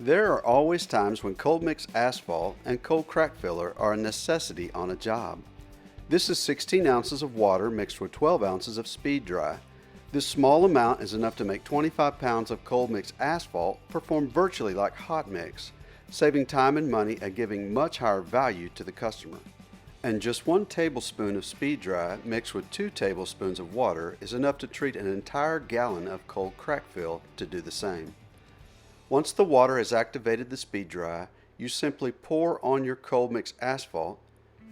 There are always times when cold mix asphalt and cold crack filler are a necessity on a job. This is 16 ounces of water mixed with 12 ounces of speed dry. This small amount is enough to make 25 pounds of cold mix asphalt perform virtually like hot mix, saving time and money and giving much higher value to the customer. And just 1 tablespoon of speed dry mixed with 2 tablespoons of water is enough to treat an entire gallon of cold crack fill to do the same. Once the water has activated the speed dry, you simply pour on your cold mix asphalt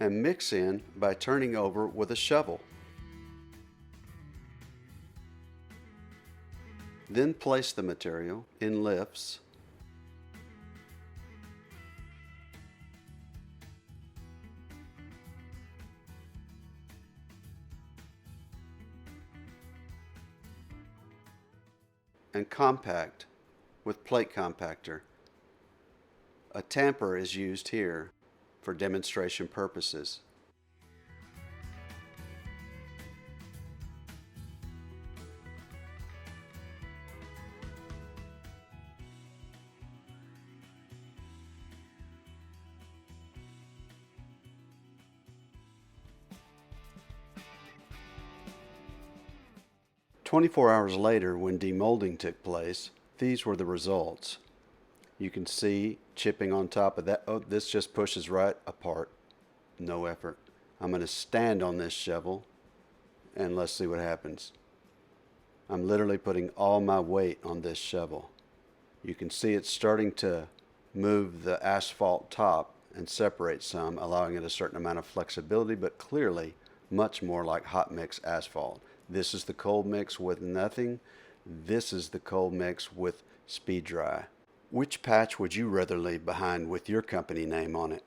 and mix in by turning over with a shovel. Then place the material in lifts and compact with plate compactor. A tamper is used here for demonstration purposes. "24 hours later, when demolding took place, these were the results. You can see chipping on top of that. Oh, this just pushes right apart. No effort. I'm going to stand on this shovel and let's see what happens. I'm literally putting all my weight on this shovel. You can see it's starting to move the asphalt top and separate some, allowing it a certain amount of flexibility, but clearly much more like hot mix asphalt. This is the cold mix with nothing. This is the cold mix with speed dry. Which patch would you rather leave behind with your company name on it?